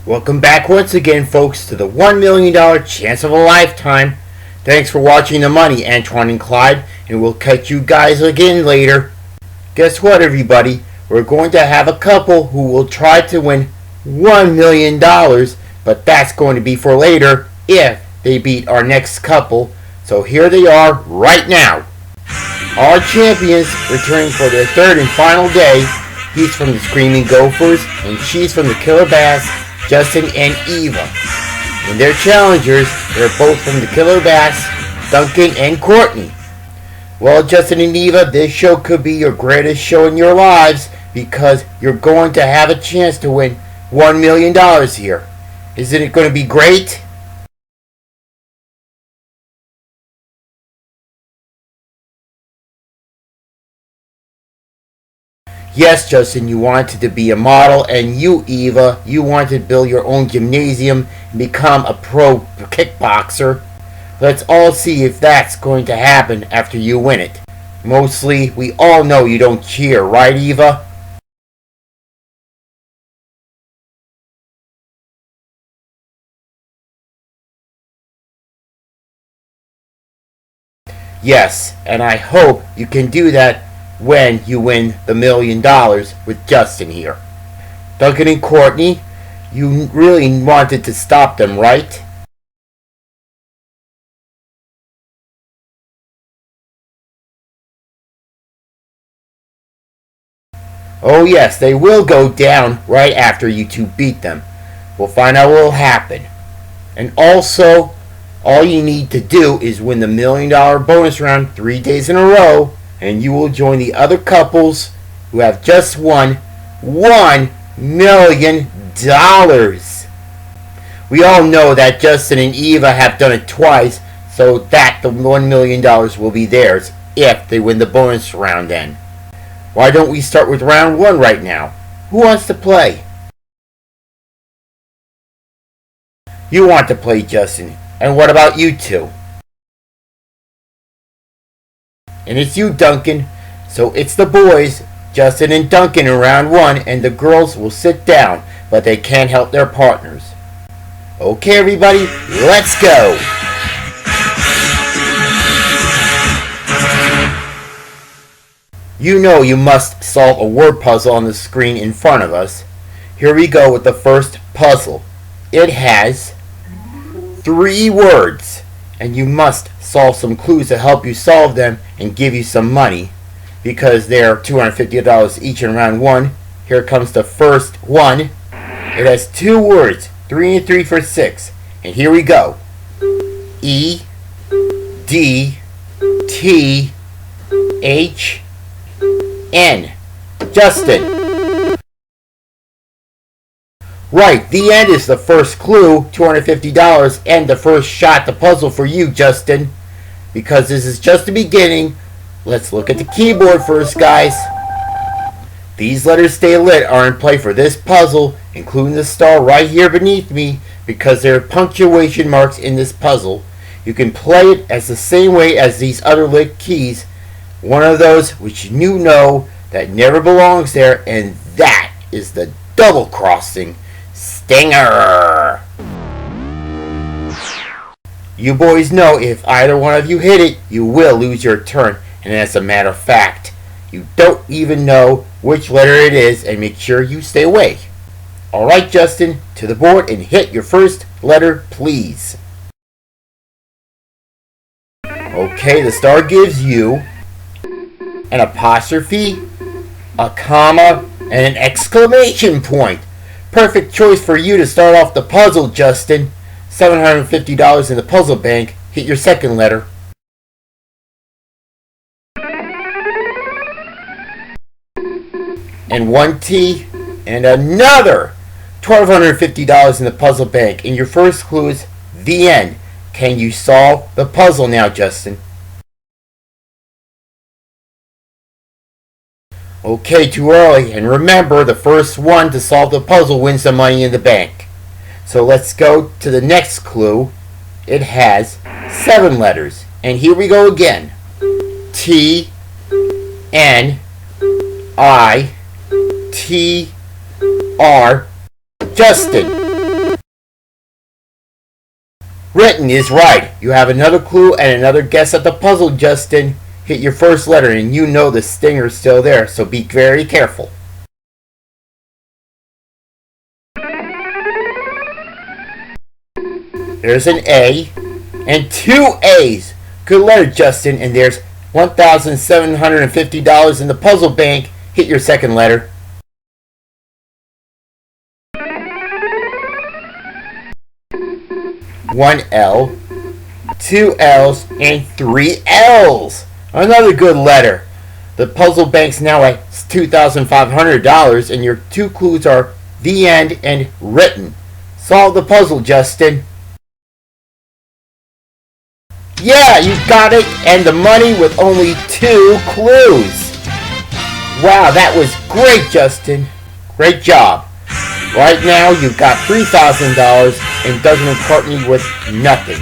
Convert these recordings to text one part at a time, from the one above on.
Welcome back once again, folks, to the $1 million chance of a lifetime. Thanks for watching the money, Antoine and Clyde, and we'll catch you guys again later. Guess what, everybody? We're going to have a couple who will try to win $1 million, but that's going to be for later if they beat our next couple. So here they are right now. Our champions returning for their third and final day. He's from the Screaming Gophers, and she's from the Killer Bass, Justin and Eva. And their challengers, they're both from the Killer Bass, Duncan and Courtney. Well, Justin and Eva, this show could be your greatest show in your lives because you're going to have a chance to win $1 million here. Isn't it going to be great? Yes, Justin, you wanted to be a model, and you, Eva, you wanted to build your own gymnasium and become a pro kickboxer. Let's all see if that's going to happen after you win it. Mostly, we all know you don't cheer, right, Eva? Yes, and I hope you can do that when you win the $1 million with Justin here. Duncan and Courtney, you really wanted to stop them, right? Oh yes, they will go down right after you two beat them. We'll find out what will happen. And also, all you need to do is win the $1 million bonus round 3 days in a row, and you will join the other couples who have just won $1 million. We all know that Justin and Eva have done it twice, so that the $1 million will be theirs if they win the bonus round then. Why don't we start with round 1 right now? Who wants to play? You want to play, Justin. And what about you two? And it's you, Duncan. So it's the boys, Justin and Duncan, in round 1, and the girls will sit down, but they can't help their partners. Okay, everybody, let's go! You know you must solve a word puzzle on the screen in front of us. Here we go with the first puzzle. It has 3 words, and you must solve some clues to help you solve them and give you some money because they're $250 each in round 1. Here comes the first one. It has 2 words, 3 and 3 for 6. And here we go. E D T H N. Justin. Right, the end is the first clue, $250, and the first shot the puzzle for you, Justin. Because this is just the beginning, let's look at the keyboard first, guys. These letters stay lit are in play for this puzzle, including the star right here beneath me, because there are punctuation marks in this puzzle. You can play it as the same way as these other lit keys. One of those which you know that never belongs there, and that is the double crossing stinger. You boys know if either one of you hit it, you will lose your turn. And as a matter of fact, you don't even know which letter it is, and make sure you stay away. Alright, Justin, to the board and hit your first letter, please. Okay, the star gives you an apostrophe, a comma, and an exclamation point. Perfect choice for you to start off the puzzle, Justin. $750 in the puzzle bank. Hit your second letter. And 1 T and another $1,250 in the puzzle bank. And your first clue is the end. Can you solve the puzzle now, Justin? Okay, too early. And remember, the first one to solve the puzzle wins the money in the bank. So let's go to the next clue. It has 7 letters. And here we go again. T N I T R. Justin. Written is right. You have another clue and another guess at the puzzle, Justin. Hit your first letter and you know the stinger's still there, so be very careful. There's an A and two A's. Good letter, Justin, and there's $1,750 in the puzzle bank. Hit your second letter. One L, two L's, and three L's. Another good letter. The puzzle bank's now at $2,500, and your two clues are the end and written. Solve the puzzle, Justin. Yeah, you got it, and the money with only two clues. Wow, that was great, Justin. Great job. Right now, you've got $3,000 and Duncan and Courtney with nothing.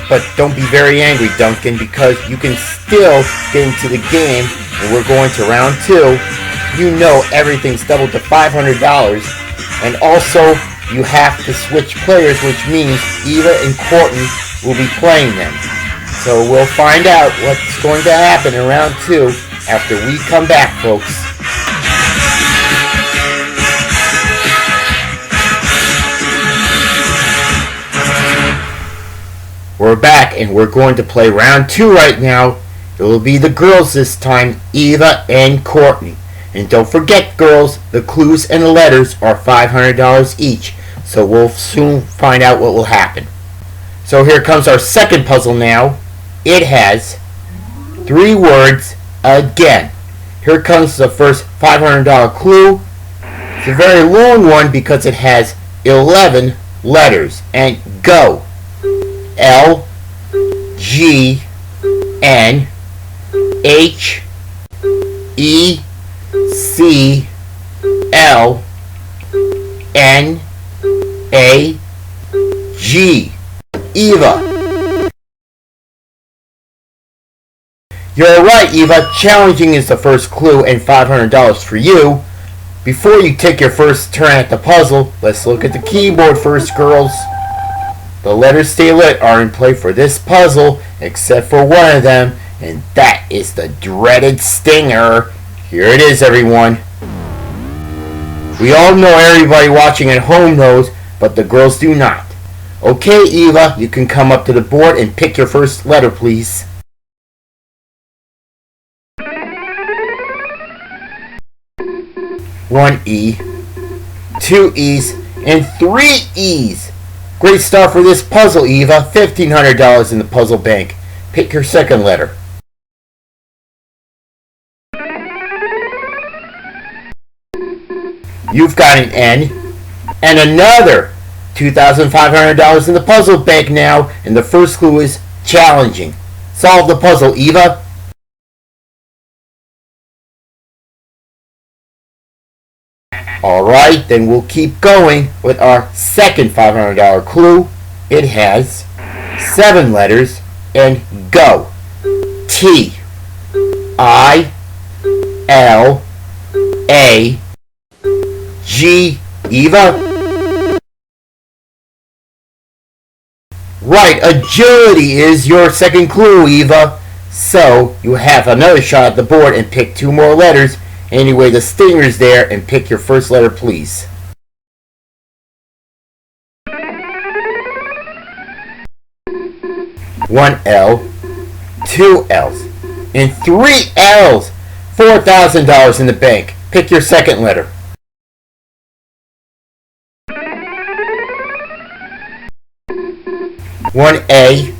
But don't be very angry, Duncan, because you can still get into the game, and we're going to round 2. You know everything's doubled to $500, and also you have to switch players, which means Eva and Courtney will be playing them. So we'll find out what's going to happen in round 2 after we come back, folks. We're back and we're going to play round 2 right now. It will be the girls this time, Eva and Courtney. And don't forget, girls, the clues and the letters are $500 each. So we'll soon find out what will happen. So here comes our second puzzle now. It has 3 words again. Here comes the first $500 clue. It's a very long one because it has 11 letters. And go. L, G, N, H, E, C, L, N, A, G. Eva. You're right, Eva. Challenging is the first clue and $500 for you. Before you take your first turn at the puzzle, let's look at the keyboard first, girls. The letters stay lit are in play for this puzzle, except for one of them, and that is the dreaded stinger. Here it is, everyone. We all know, everybody watching at home knows, but the girls do not. Okay, Eva, you can come up to the board and pick your first letter, please. One E, 2 E's, and 3 E's. Great start for this puzzle, Eva. $1,500 in the puzzle bank. Pick your second letter. You've got an N and another $2,500 in the puzzle bank now, and the first clue is challenging. Solve the puzzle, Eva. Alright, then we'll keep going with our second $500 clue. It has 7 letters, and go. T, I, L, A, G. Eva? Right, agility is your second clue, Eva. So, you have another shot at the board and pick 2 more letters. Anyway, the stinger's there, and pick your first letter, please. One L, 2 L's, and 3 L's. $4,000 in the bank. Pick your second letter. One A,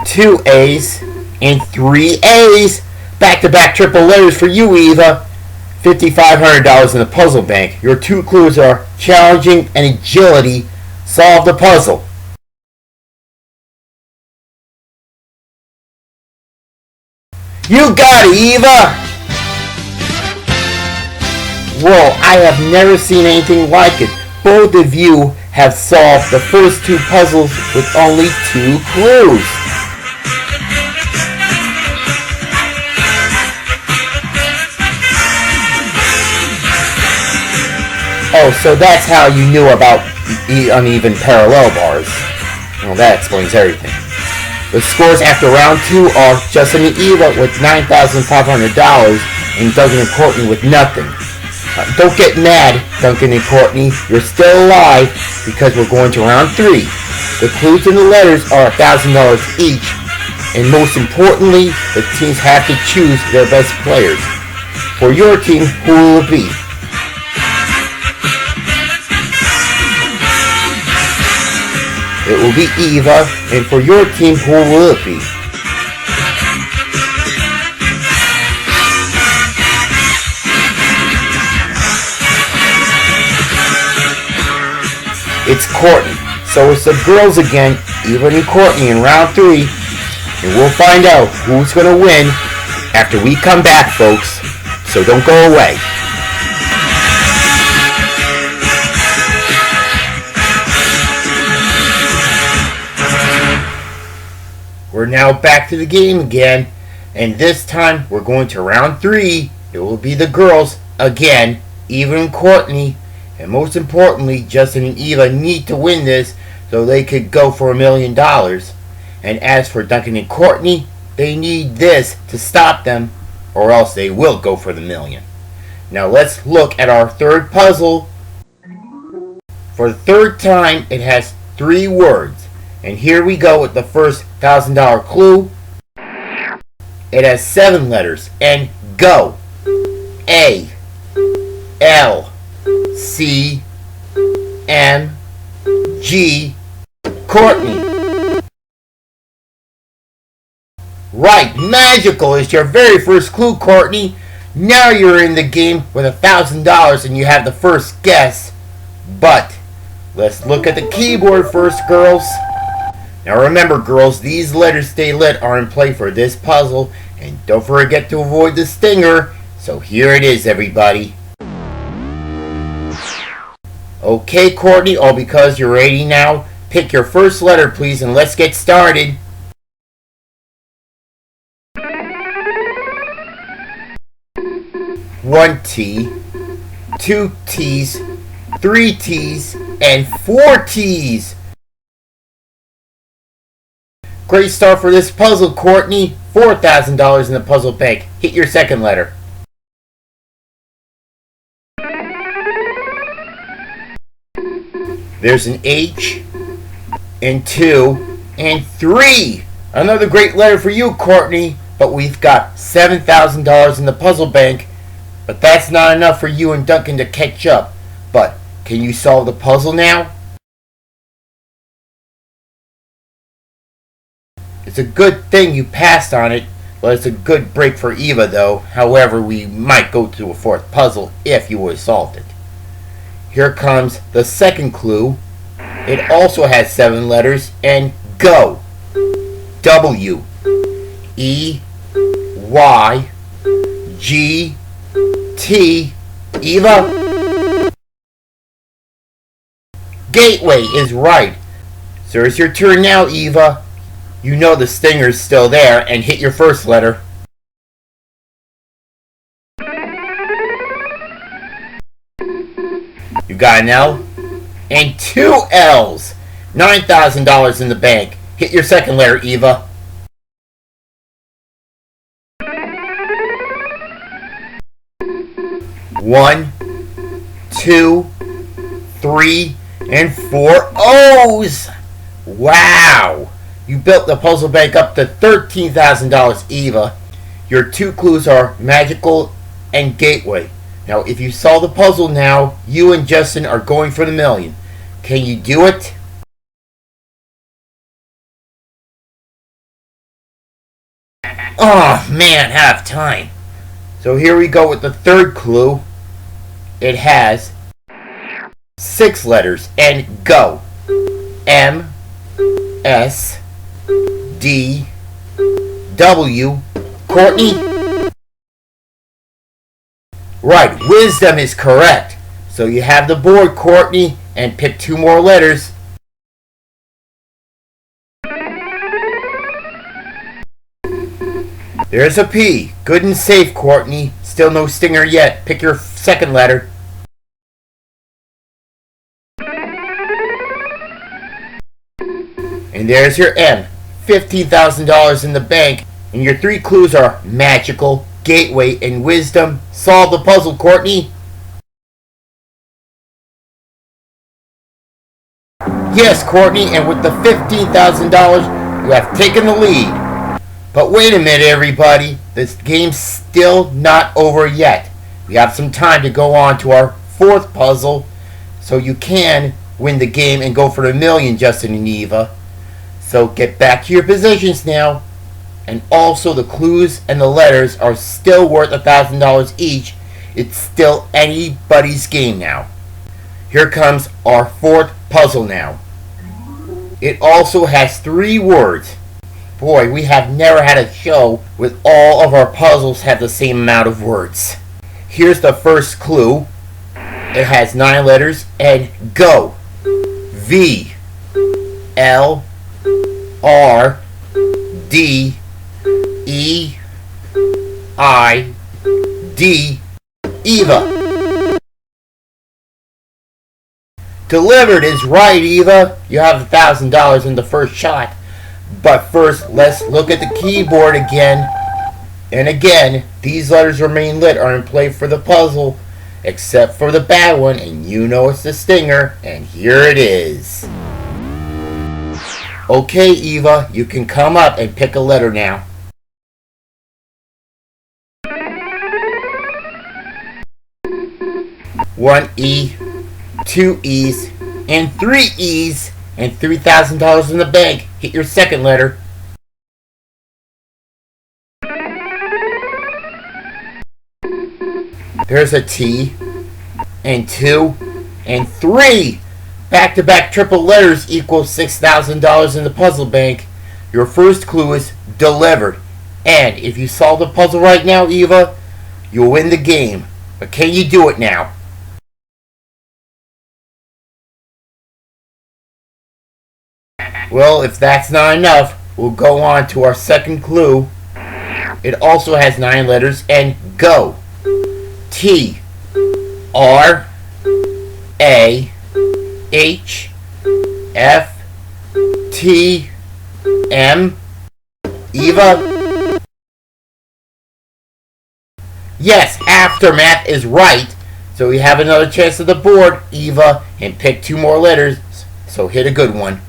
2 A's, and 3 A's. Back-to-back triple letters for you, Eva. $5,500 in the puzzle bank. Your 2 clues are challenging and agility. Solve the puzzle. You got it, Eva! Whoa, I have never seen anything like it. Both of you have solved the first 2 puzzles with only 2 clues. Oh, so that's how you knew about the uneven parallel bars. Well, that explains everything. The scores after round 2 are Justin and Eva with $9,500 and Duncan and Courtney with nothing. Don't get mad, Duncan and Courtney. You're still alive because we're going to round 3. The clues and the letters are $1,000 each, and most importantly, the teams have to choose their best players. For your team, who will it be? It will be Eva, and for your team, who will it be? It's Courtney. So it's the girls again, Eva and Courtney in round 3, and we'll find out who's going to win after we come back, folks. So don't go away. We're now back to the game again, and this time we're going to round 3. It will be the girls again, Eva and Courtney, and most importantly, Justin and Eva need to win this so they could go for $1 million. And as for Duncan and Courtney, they need this to stop them, or else they will go for the million. Now let's look at our third puzzle. For the third time, it has 3 words. And here we go with the first $1,000 clue. It has 7 letters, and go. A, L, C, M, G, Courtney. Right, magical is your very first clue, Courtney. Now you're in the game with $1,000 and you have the first guess. But let's look at the keyboard first, girls. Now remember, girls, these letters stay lit are in play for this puzzle, and don't forget to avoid the stinger. So here it is, everybody. Okay, Courtney, all because you're ready now. Pick your first letter, please, and let's get started. One T, 2 T's, 3 T's, and 4 T's. Great start for this puzzle, Courtney. $4,000 in the puzzle bank. Hit your second letter. There's an H, and 2, and 3. Another great letter for you, Courtney. But we've got $7,000 in the puzzle bank. But that's not enough for you and Duncan to catch up. But can you solve the puzzle now? It's a good thing you passed on it, but it's a good break for Eva, though. However, we might go to a 4th puzzle if you would have solved it. Here comes the second clue. It also has 7 letters, and go. W, E, Y, G, T. Eva? Gateway is right. So it's your turn now, Eva. You know the stinger's still there, and hit your first letter. You got an L and 2 L's. $9,000 in the bank. Hit your second letter, Eva. One, 2, 3, and 4 O's. Wow. You built the puzzle bank up to $13,000, Eva. Your 2 clues are magical and gateway. Now, if you solve the puzzle now, you and Justin are going for the million. Can you do it? Oh, man, half time. So here we go with the third clue. It has 6 letters, and go. M, S, D, W. Courtney? Right, wisdom is correct. So you have the board, Courtney, and pick 2 more letters. There's a P. Good and safe, Courtney. Still no stinger yet. Pick your second letter. And there's your M. $15,000 in the bank. And your 3 clues are magical, gateway, and wisdom. Solve the puzzle, Courtney. Yes, Courtney, and with the $15,000, you have taken the lead. But wait a minute, everybody. This game's still not over yet. We have some time to go on to our 4th puzzle, so you can win the game and go for the million, Justin and Eva. So get back to your positions now. And also the clues and the letters are still worth $1,000 each. It's still anybody's game now. Here comes our 4th puzzle now. It also has 3 words. Boy, we have never had a show with all of our puzzles have the same amount of words. Here's the first clue. It has 9 letters and go. V L R D E I D Eva. Delivered is right, Eva. You have $1,000 in the first shot. But first, let's look at the keyboard again. And again, these letters remain lit are in play for the puzzle, except for the bad one, and you know it's the stinger, and here it is. Okay, Eva, you can come up and pick a letter now. One E, 2 E's, and 3 E's, and $3,000 in the bank. Hit your second letter. There's a T, and 2, and 3. Back-to-back triple letters equals $6,000 in the puzzle bank. Your first clue is delivered. And if you solve the puzzle right now, Eva, you'll win the game. But can you do it now? Well, if that's not enough, we'll go on to our second clue. It also has 9 letters and go. T R A H F T M. Eva? Yes, aftermath is right. So we have another chance at the board, Eva, and pick 2 more letters. So hit a good one.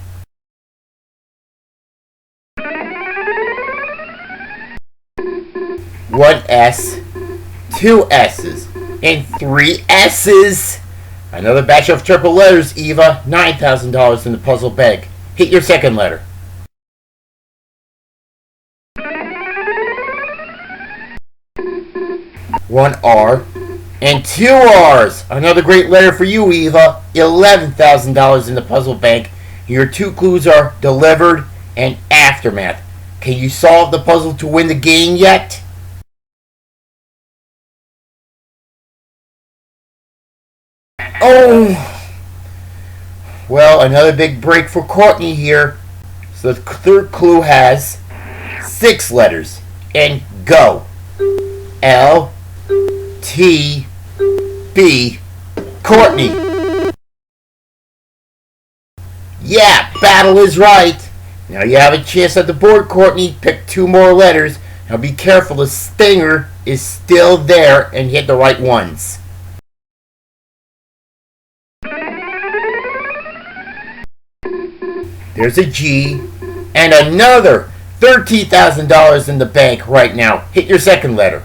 One S, 2 S's, and 3 S's. Another batch of triple letters, Eva. $9,000 in the puzzle bag. Hit your second letter. One R and 2 R's. Another great letter for you, Eva. $11,000 in the puzzle bank. Your 2 clues are delivered and aftermath. Can you solve the puzzle to win the game yet? Oh! Well, another big break for Courtney here. So the third clue has 6 letters. And go. L T B. Courtney. Yeah, battle is right. Now you have a chance at the board, Courtney. Pick 2 more letters. Now be careful, the stinger is still there and hit the right ones. There's a G and another $13,000 in the bank right now. Hit your second letter.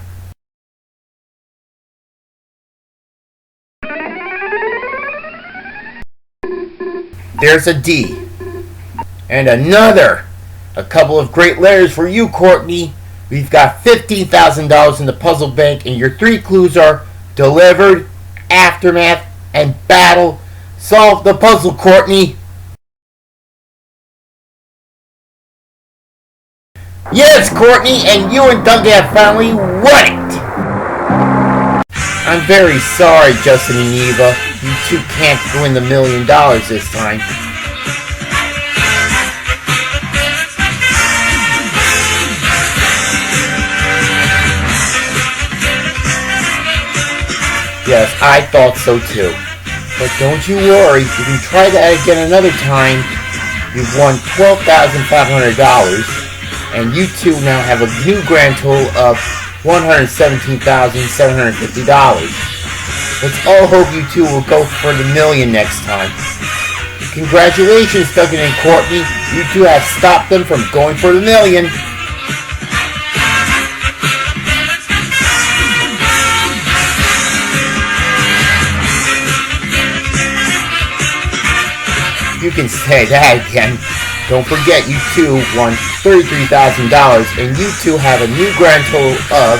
There's a D and another. A couple of great letters for you, Courtney. We've got $15,000 in the puzzle bank, and your 3 clues are delivered, aftermath, and battle. Solve the puzzle, Courtney. Yes, Courtney, and you and Duncan have finally won it! I'm very sorry, Justin and Eva. You 2 can't win the $1 million this time. Yes, I thought so too. But don't you worry, you can try that again another time. You've won $12,500, and you two now have a new grand total of $117,750. Let's all hope you two will go for the million next time. Congratulations, Duncan and Courtney. You two have stopped them from going for the million. You can say that again. Don't forget, you two won $33,000, and you two have a new grand total of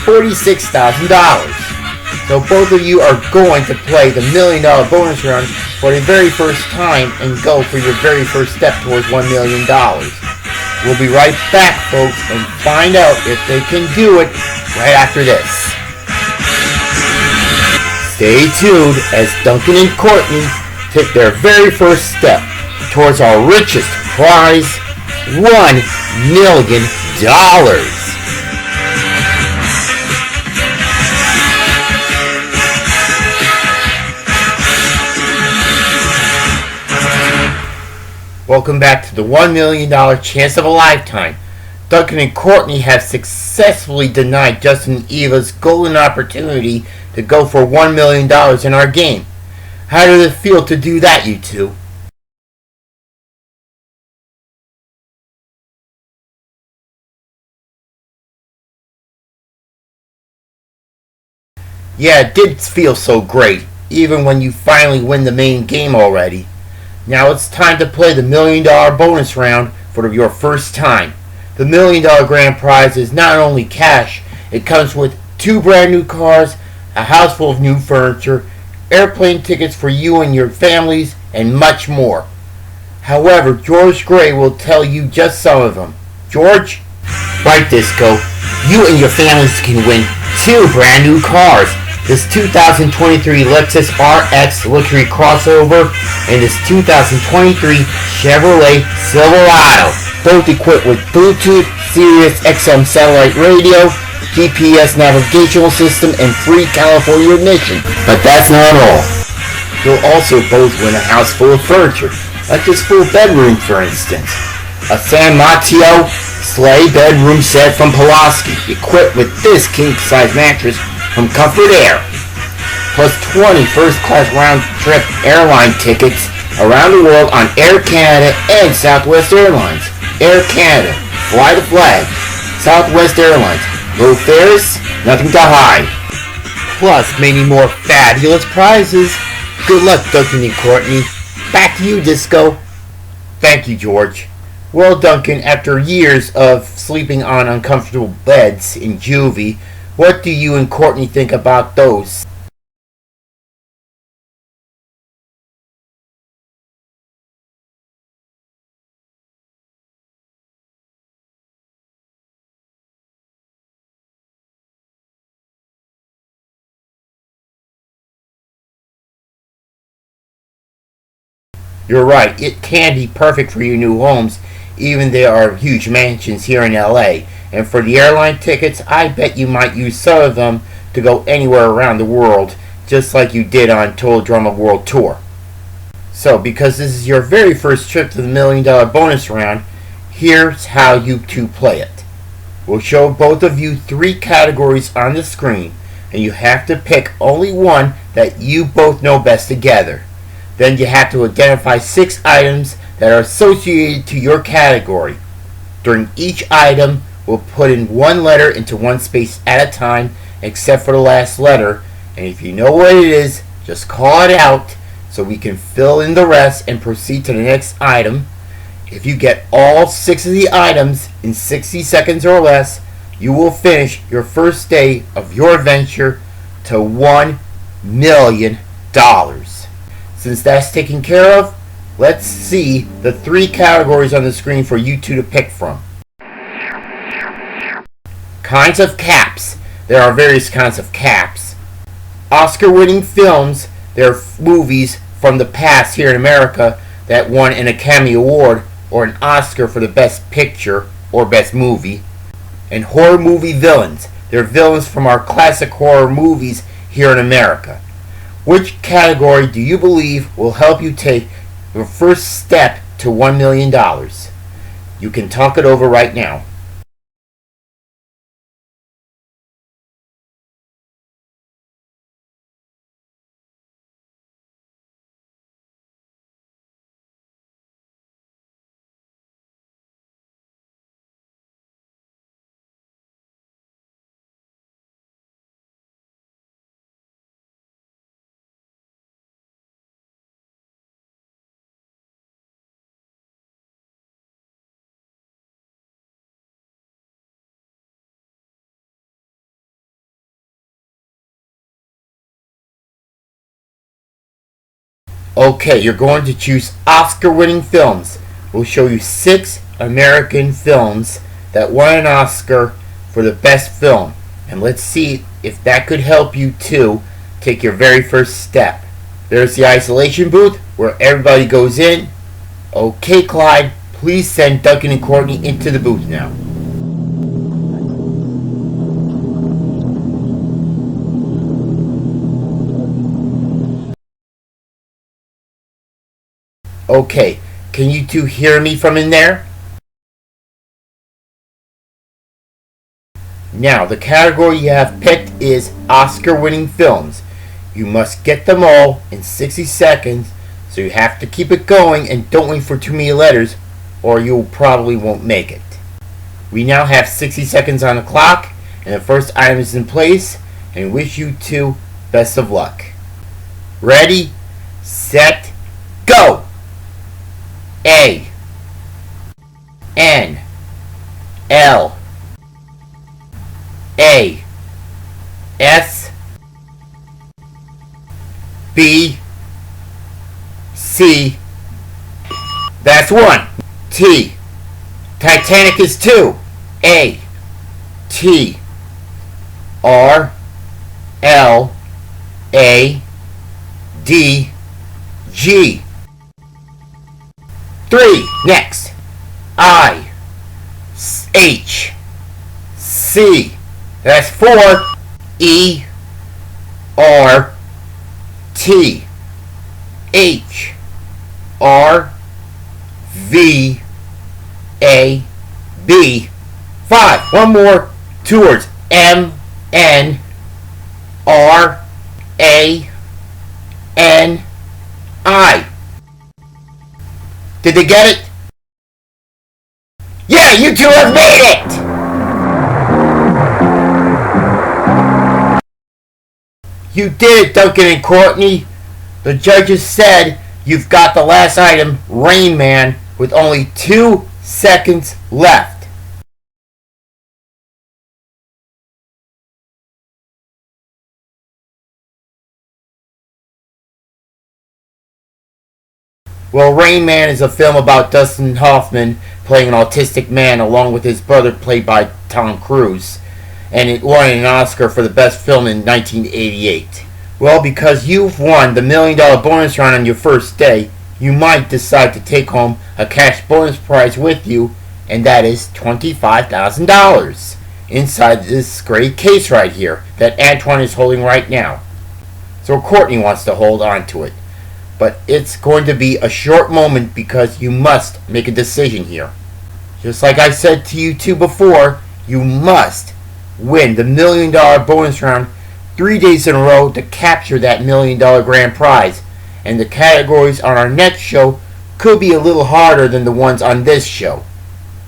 $46,000. So both of you are going to play the $1 million bonus round for the very first time and go for your very first step towards $1 million. We'll be right back, folks, and find out if they can do it right after this. Stay tuned as Duncan and Courtney take their very first step towards our richest prize, $1 million. Welcome back to the $1 million chance of a lifetime. Duncan and Courtney have successfully denied Justin and Eva's golden opportunity to go for $1 million in our game. How does it feel to do that, you two? Yeah, it did feel so great, even when you finally win the main game already. Now it's time to play the $1 million bonus round for your first time. The $1 million grand prize is not only cash, it comes with 2 brand new cars, a house full of new furniture, airplane tickets for you and your families, and much more. However, George Gray will tell you just some of them. George? Right, Disco. You and your families can win 2 brand new cars. This 2023 Lexus RX luxury crossover and this 2023 Chevrolet Silverado, both equipped with Bluetooth, Sirius XM satellite radio, GPS navigational system, and free California admission. But that's not all. You'll also both win a house full of furniture, like this full bedroom for instance. A San Mateo sleigh bedroom set from Pulaski, equipped with this king-size mattress from Comfort Air, plus 20 first-class round-trip airline tickets around the world on Air Canada and Southwest Airlines. Air Canada, fly the flag. Southwest Airlines, low fares, nothing to hide. Plus many more fabulous prizes. Good luck, Duncan and Courtney. Back to you, Disco. Thank you, George. Well, Duncan, after years of sleeping on uncomfortable beds in juvie, what do you and Courtney think about those? You're right, it can be perfect for your new homes, even there are huge mansions here in LA. And for the airline tickets, I bet you might use some of them to go anywhere around the world, just like you did on Total Drama World Tour. So, because this is your very first trip to the $1 million bonus round, here's how you two play it. We'll show both of you 3 categories on the screen, and you have to pick only one that you both know best together. Then you have to identify 6 items that are associated to your category. During each item, we'll put in 1 letter into 1 space at a time, except for the last letter. And if you know what it is, just call it out so we can fill in the rest and proceed to the next item. If you get all 6 of the items in 60 seconds or less, you will finish your first day of your adventure to $1 million. Since that's taken care of, let's see the 3 categories on the screen for you two to pick from. Kinds of caps. There are various kinds of caps. Oscar-winning films. There are movies from the past here in America that won an Academy Award or an Oscar for the Best Picture or Best Movie. And horror movie villains. They're villains from our classic horror movies here in America. Which category do you believe will help you take your first step to $1 million. You can talk it over right now. Okay, you're going to choose Oscar-winning films. We'll show you 6 American films that won an Oscar for the best film. And let's see if that could help you to take your very first step. There's the isolation booth where everybody goes in. Okay, Clyde, please send Duncan and Courtney into the booth now. Okay, can you two hear me from in there? Now, the category you have picked is Oscar-winning films. You must get them all in 60 seconds, so you have to keep it going and don't wait for too many letters or you probably won't make it. We now have 60 seconds on the clock and the first item is in place, and we wish you two best of luck. Ready, set, go! A N L A S B C. That's 1. T. Titanic is 2. A T R L A D G. 3. Next. I H C. That's 4. E R T H R V A B. 5. One more. 2 words. M N R A N I. Did they get it? Yeah, you two have made it! You did it, Duncan and Courtney. The judges said you've got the last item, Rain Man, with only 2 seconds left. Well, Rain Man is a film about Dustin Hoffman playing an autistic man along with his brother played by Tom Cruise. And it won an Oscar for the best film in 1988. Well, because you've won the $1 million bonus round on your first day, you might decide to take home a cash bonus prize with you, and that is $25,000 inside this great case right here that Antoine is holding right now. So Courtney wants to hold on to it. But it's going to be a short moment because you must make a decision here. Just like I said to you two before, you must win the $1 million bonus round 3 days in a row to capture that $1 million grand prize. And the categories on our next show could be a little harder than the ones on this show.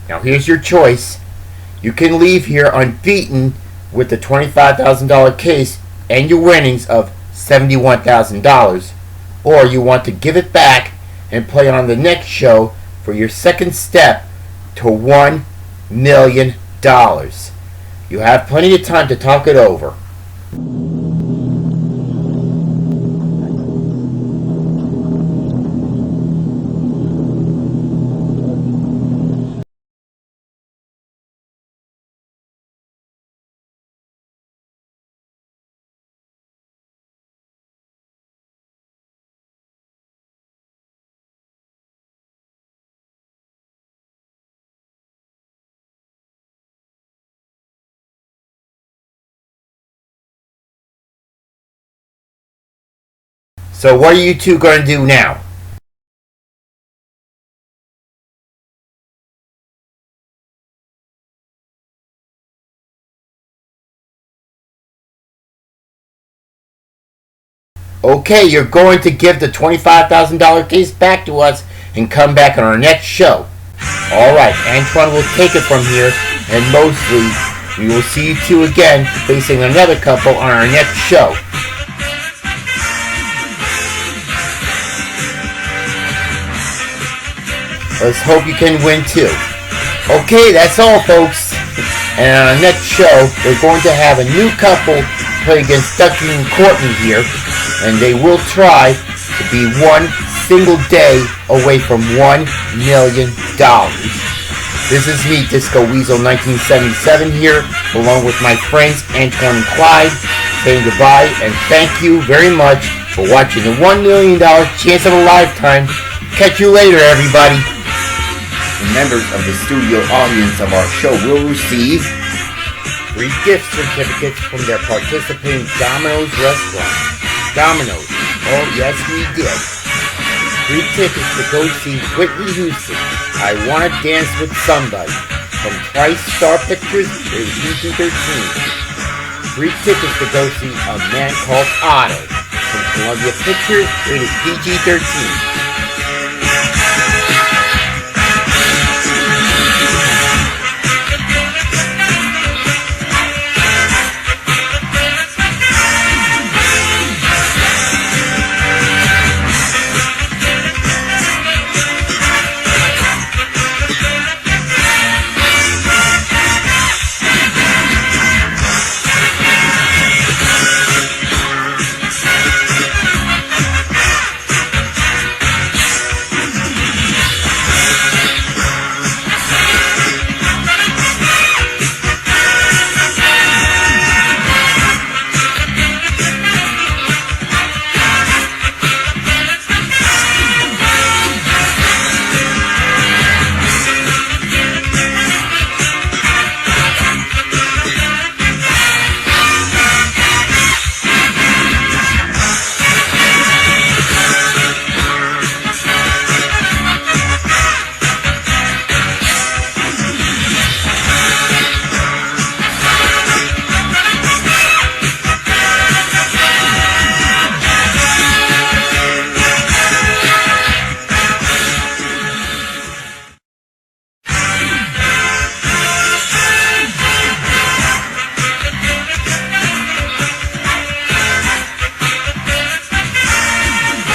Now here's your choice. You can leave here unbeaten with the $25,000 case and your winnings of $71,000. Or you want to give it back and play on the next show for your second step to $1 million. You have plenty of time to talk it over. So what are you two going to do now? Okay, you're going to give the $25,000 case back to us and come back on our next show. Alright, Antoine will take it from here, and mostly we will see you two again facing another couple on our next show. Let's hope you can win too. Okay, that's all, folks. And on our next show, we're going to have a new couple play against Duncan and Courtney here, and they will try to be one single day away from $1 million. This is me, Disco Weasel 1977 here, along with my friends Antoine and Clyde, saying goodbye and thank you very much for watching the $1 million chance of a lifetime. Catch you later, everybody. The members of the studio audience of our show will receive free gift certificates from their participating Domino's restaurant. Domino's, oh yes we did. Free tickets to go see Whitney Houston, I Wanna Dance with Somebody, from Price Star Pictures, rated PG-13. Free tickets to go see A Man Called Otto, from Columbia Pictures, rated PG-13.